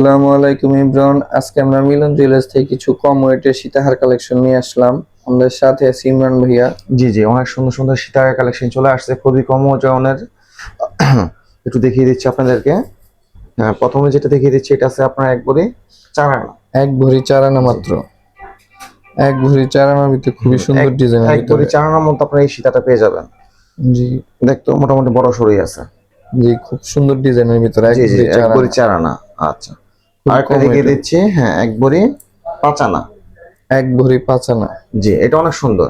আসসালামু আলাইকুম ইমরান। আজকে আমরা মিলন জুয়েলার্স থেকে কিছু কম ওয়েটের সীতাহার কালেকশন নিয়ে আসলাম। আমাদের সাথে আছে ইমরান ভাইয়া। জি জি, অনেক সুন্দর সুন্দর সীতাহার কালেকশন চলে আসছে, খুবই কম ওজনের। একটু দেখিয়ে দিচ্ছি আপনাদেরকে। হ্যাঁ, প্রথমে যেটা দেখিয়ে দিচ্ছি এটা আছে আপনার এক ভরি 4 আনা। এক ভরি 4 আনা মাত্র। এক ভরি 4 আনার ভিতরে খুবই সুন্দর ডিজাইনের এক ভরি ভিতরে। 4 আনার মধ্যে আপনার এই সীতাটা পেয়ে যাবেন। জি দেখতো মোটামুটি বড় সরই আছে। জি, খুব সুন্দর ডিজাইনের ভিতরে এক জি জি, ভরি এক 4 ভরি আনা। 4 আনা। আচ্ছা, খুব আরেকটা কম দেখিয়ে ওয়েটের। দিচ্ছি। হ্যাঁ, এক ভরি 5 আনা। এক ভরি 5 আনা। জি, এটা অনেক সুন্দর।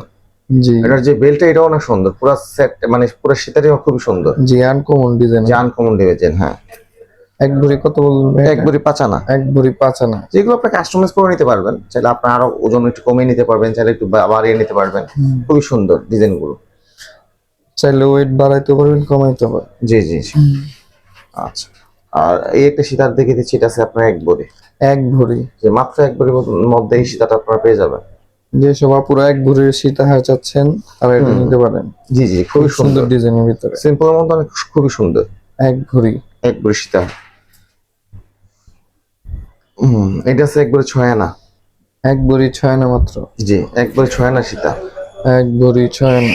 জি এটার যে বেলটা এটা অনেক সুন্দর, পুরো সেট মানে পুরো সীতাটাও খুব সুন্দর। জি, আনকমন ডিজাইন। যে আনকমন ডিজাইন। হ্যাঁ, এক ভরি কত বলবেন? এক ভরি 5 আনা। এক ভরি 5 আনা। যেগুলো আপনি কাস্টমাইজ করে নিতে পারবেন, চাইলে আপনার আরো ওজন একটু কমিয়ে নিতে পারবেন, চাইলে একটু বাড়িয়ে নিতে পারবেন। খুবই সুন্দর ডিজাইন গুলো। চাইলে ওয়েট বাড়াইতে পারবেন, কমাইতে পারবেন। জি জি জি। আচ্ছা, আর এই একটা সীতার দেখে দিচ্ছি, এটা আছে আপনার এক ভরি। এক ভরি। যে মাত্র এক ভরির মধ্যে এই সীতাটা আপনারা পেয়ে যাবেন। যে সব আপুরা এক ভরির সীতাহার চাচ্ছেন তারা এটা নিতে পারেন। জি জি, খুব খুবই সুন্দর সুন্দর ডিজাইনের ভিতরে। সিম্পলের মধ্যে অনেক খুবই সুন্দর। এক ভরি। এক ভরি সীতা। এটা আছে এক ভরি 6 আনা। এক ভরি 6 আনা মাত্র। জি, এক ভরি 6 আনা সীতা। এক ভরি 6 আনা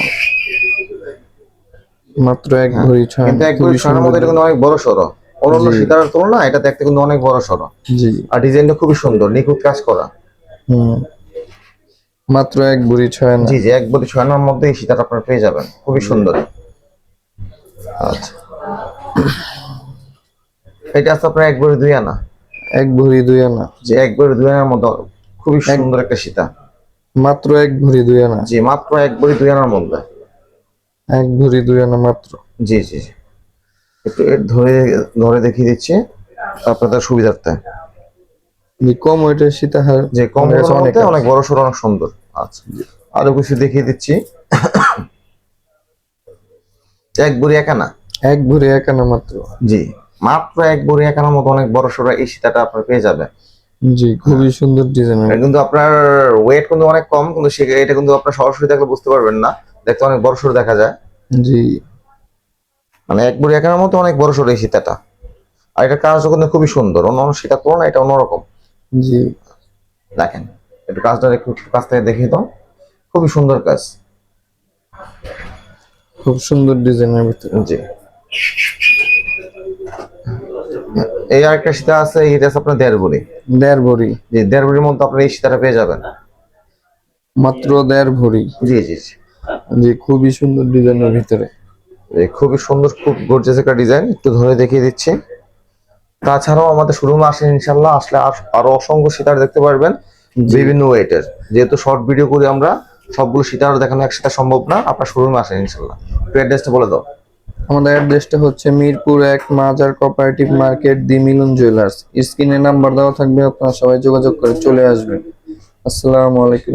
মাত্র। এক হ্যাঁ, ভরি 6 কিন্তু আনা এক ভরি খুবই 6 আনার সুন্দর। মধ্যে এটা কিন্তু অনেক বড় সড়ো। অন্যান্য জি সীতার তুলনায় এটা দেখতে কিন্তু অনেক বড় সড়ো। জি। আর ডিজাইনটা খুবই সুন্দর, নিখুঁত কাজ করা। হুম, মাত্র এক ভরি 6 আনা। জি জি, এক ভরি 6 আনার মধ্যে এই সীতাটা আপনারা পেয়ে যাবেন, খুবই সুন্দর। আচ্ছা, এটা আছে আপনার এক ভরি 2 আনা। এক ভরি 2 আনা। যে এক ভরি 2 আনার মধ্যে খুবই এক সুন্দর একটা সীতা। মাত্র এক ভরি 2 আনা। জি, মাত্র এক ভরি 2 আনার মধ্যে। এক ভরি 2 আনা মাত্র। জি জি জি, একটু ধরে ধরে দেখিয়ে দিচ্ছি আপনাদের সুবিধার্থে। যে কম ওয়েটের সীতাহার যে কম আমাদের কাছে ওজনের অনেক মধ্যে অনেক আছে। বড় সড়ো, অনেক সুন্দর। আচ্ছা, আরো কিছু দেখিয়ে দিচ্ছি। এক ভরি 1 আনা। এক ভরি 1 আনা মাত্র। জি, মাত্র এক ভরি 1 আনার মতো অনেক বড় সড়ো এই সীতাটা আপনার পেয়ে যাবেন। জি, খুবই সুন্দর ডিজাইনের। এটা কিন্তু আপনার ওয়েট কিন্তু অনেক কম, কিন্তু এটা কিন্তু আপনার সরাসরি দেখলে বুঝতে পারবেন না, দেখতে অনেক বড় সড়ো দেখা যায়। জি মানে এক ভরি 1 আনার মতো অনেক বড় সড়ো এই সীতাটা। আর এটার কাজটা কিন্তু খুবই সুন্দর, অন্য সীতার তুলনায় এটা অন্যরকম। জি, দেখেন, একটু কাজটা একটু কাছ থেকে দেখিয়ে দাও, খুবই সুন্দর কাজ। খুব সুন্দর ডিজাইনের ভিতরে। জি, এই আরেকটা সীতা আছে, এটা আছে আপনার 1.5 ভরি। দেড় ভরি। জি, 1.5 ভরির মধ্যে আপনার এই সীতাটা পেয়ে যাবেন। মাত্র দেড় ভরি। জি জি জি, জি, খুবই সুন্দর ডিজাইনের ভিতরে। এই খুবই সুন্দর, খুব গর্জিয়াস একটা ডিজাইন, একটু ধরে দেখিয়ে দিচ্ছি। তাছাড়াও আমাদের শোরুমে আসেন ইনশাল্লাহ, আসলে আরো অসংখ্য সীতার দেখতে পারবেন জি বিভিন্ন ওয়েটের। যেহেতু শর্ট ভিডিও করি আমরা, সবগুলো সীতার দেখানো একসাথে সম্ভব না। আপনার শোরুমে আসেন ইনশাল্লাহ। একটু অ্যাড্রেসটা বলে দাও। আমাদের অ্যাড্রেসটা হচ্ছে মিরপুর 1 মাজার কোঅপারেটিভ মার্কেট, দি মিলন জুয়েলার্স। স্ক্রিনে নাম্বার দেওয়া থাকবে, আপনারা সবাই যোগাযোগ করে চলে আসবেন। আসসালামু আলাইকুম।